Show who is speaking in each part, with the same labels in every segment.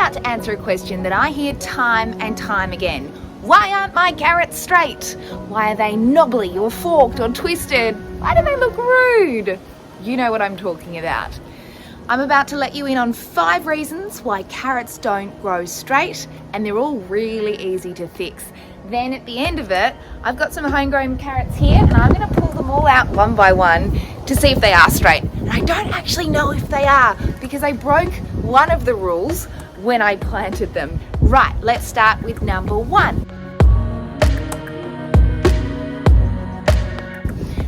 Speaker 1: about to answer a question that I hear time and time again. Why aren't my carrots straight? Why are they knobbly or forked or twisted? Why do they look rude? You know what I'm talking about. I'm about to let you in on 5 reasons why carrots don't grow straight, and they're all really easy to fix. Then at the end of it, I've got some homegrown carrots here, and I'm going to pull them all out one by one to see if they are straight. And I don't actually know if they are because I broke one of the rules when I planted them. Right, let's start with number 1.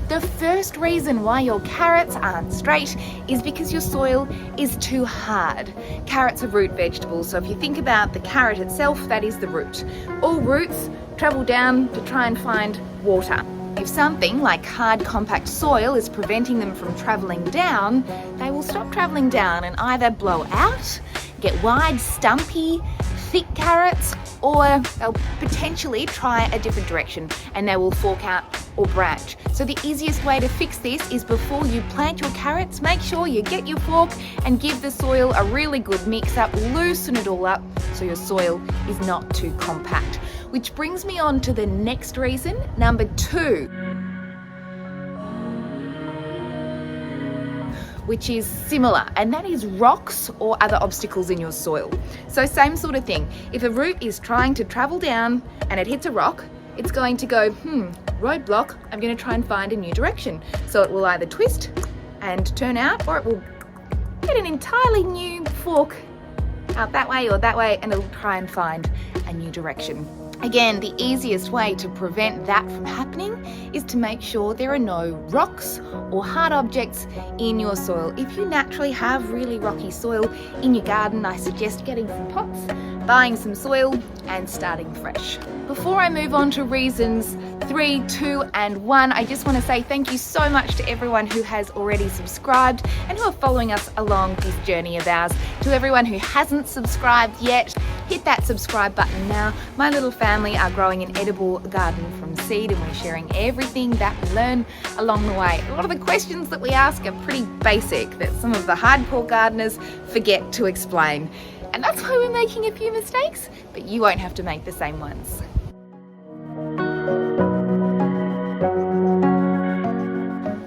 Speaker 1: The first reason why your carrots aren't straight is because your soil is too hard. Carrots are root vegetables, so if you think about the carrot itself, that is the root. All roots travel down to try and find water. If something like hard, compact soil is preventing them from travelling down, they will stop travelling down and either blow out, get wide, stumpy, thick carrots, or they'll potentially try a different direction and they will fork out or branch. So the easiest way to fix this is before you plant your carrots, make sure you get your fork and give the soil a really good mix up, loosen it all up so your soil is not too compact. Which brings me on to the next reason, number 2. Which is similar, and that is rocks or other obstacles in your soil. So same sort of thing. If a root is trying to travel down and it hits a rock, it's going to go, roadblock, I'm going to try and find a new direction. So it will either twist and turn out, or it will get an entirely new fork out that way or that way, and it'll try and find a new direction. Again, the easiest way to prevent that from happening is to make sure there are no rocks or hard objects in your soil. If you naturally have really rocky soil in your garden, I suggest getting some pots, buying some soil and starting fresh. Before I move on to reasons 3, 2 and 1, I just want to say thank you so much to everyone who has already subscribed and who are following us along this journey of ours. To everyone who hasn't subscribed yet, hit that subscribe button now. My little family are growing an edible garden from seed, and we're sharing everything that we learn along the way. A lot of the questions that we ask are pretty basic that some of the hardcore gardeners forget to explain. And that's why we're making a few mistakes, but you won't have to make the same ones.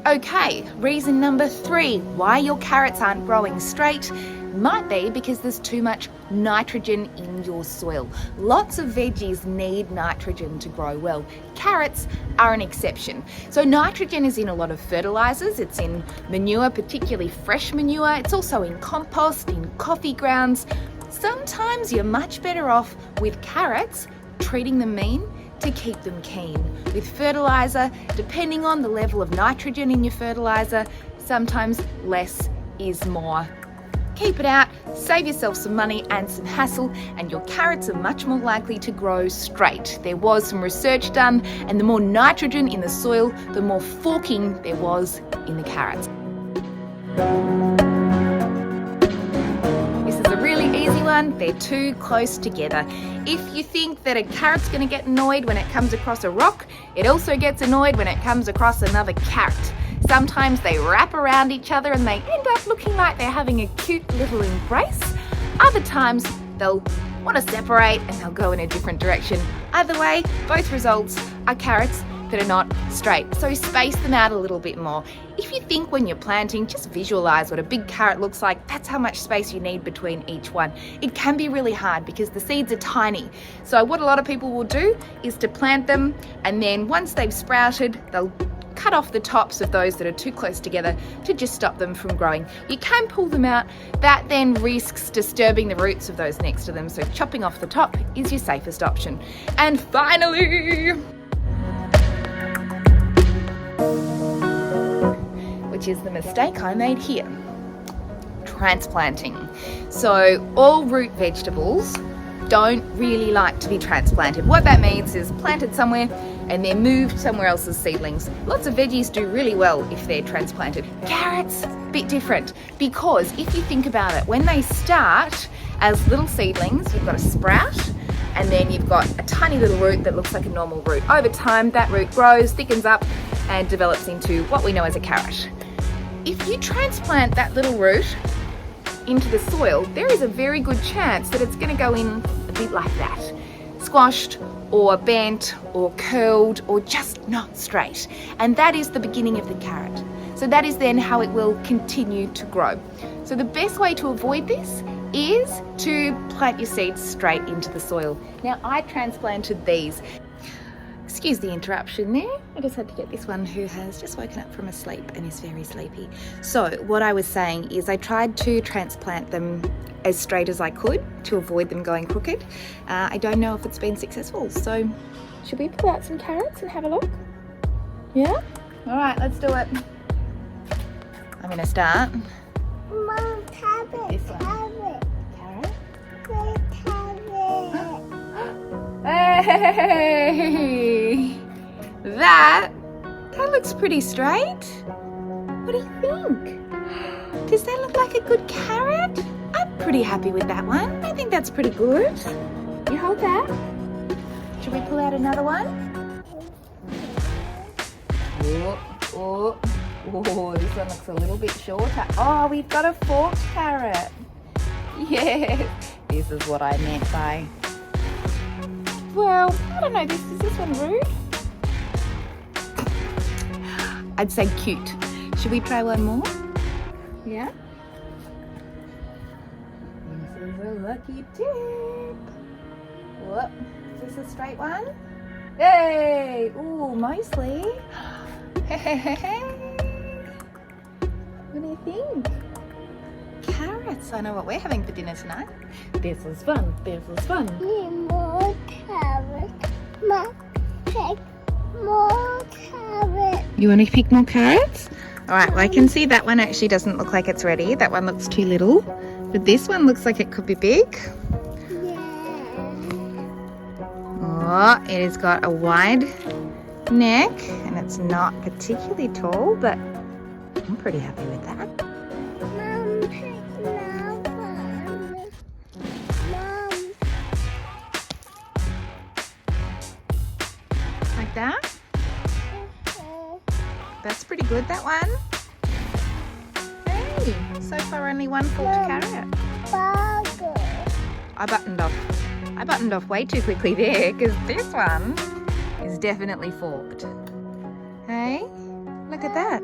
Speaker 1: Okay, reason number 3 why your carrots aren't growing straight might be because there's too much nitrogen in your soil. Lots of veggies need nitrogen to grow well. Carrots are an exception. So nitrogen is in a lot of fertilizers. It's in manure, particularly fresh manure. It's also in compost, in coffee grounds. Sometimes you're much better off with carrots treating them mean to keep them keen. With fertilizer, depending on the level of nitrogen in your fertilizer, sometimes less is more. Keep it out, save yourself some money and some hassle, and your carrots are much more likely to grow straight. There was some research done, and the more nitrogen in the soil, the more forking there was in the carrots. This is a really easy one. They're too close together. If you think that a carrot's going to get annoyed when it comes across a rock, it also gets annoyed when it comes across another carrot. Sometimes they wrap around each other and they end up looking like they're having a cute little embrace. Other times they'll want to separate and they'll go in a different direction. Either way, both results are carrots that are not straight. So space them out a little bit more. If you think when you're planting, just visualize what a big carrot looks like. That's how much space you need between each one. It can be really hard because the seeds are tiny. So what a lot of people will do is to plant them, and then once they've sprouted, they'll cut off the tops of those that are too close together to just stop them from growing. You can pull them out. That then risks disturbing the roots of those next to them, so chopping off the top is your safest option. And finally, which is the mistake I made here, transplanting. So all root vegetables don't really like to be transplanted. What that means is planted somewhere and then moved somewhere else as seedlings. Lots of veggies do really well if they're transplanted. Carrots, a bit different, because if you think about it, when they start as little seedlings, you've got a sprout, and then you've got a tiny little root that looks like a normal root. Over time, that root grows, thickens up, and develops into what we know as a carrot. If you transplant that little root into the soil, there is a very good chance that it's going to go in a bit like that. Squashed or bent or curled or just not straight. And that is the beginning of the carrot. So that is then how it will continue to grow. So the best way to avoid this is to plant your seeds straight into the soil. Now I transplanted these. Excuse the interruption there. I just had to get this one who has just woken up from a sleep and is very sleepy. So what I was saying is I tried to transplant them as straight as I could to avoid them going crooked. I don't know if it's been successful. So should we pull out some carrots and have a look? Yeah? All right, let's do it. I'm going to start.
Speaker 2: Mom, carrot.
Speaker 1: This one.
Speaker 2: Carrot.
Speaker 1: Carrot. Hey! That looks pretty straight. What do you think? Does that look like a good carrot? I'm pretty happy with that one. I think that's pretty good. You hold that. Should we pull out another one? Oh, this one looks a little bit shorter. Oh, we've got a forked carrot. Yes, this is what I meant by, well, I don't know, is this one rude? I'd say cute. Should we try one more? Yeah? This is a lucky tip. Whoop. Is this a straight one? Hey! Ooh, mostly. What do you think? Carrots. I know what we're having for dinner tonight. This is fun. This is fun.
Speaker 2: Need more carrot. Mom, pick more carrot.
Speaker 1: You want to pick more carrots? All right, well, I can see that one actually doesn't look like it's ready. That one looks too little. But this one looks like it could be big.
Speaker 2: Yeah.
Speaker 1: Oh, it has got a wide neck and it's not particularly tall, but I'm pretty happy with that.
Speaker 2: Mom, pick another one. Mom.
Speaker 1: Like that? That's pretty good, that one. Hey, so far only one forked carrot.
Speaker 2: Burger.
Speaker 1: I buttoned off way too quickly there because this one is definitely forked. Hey, look at that.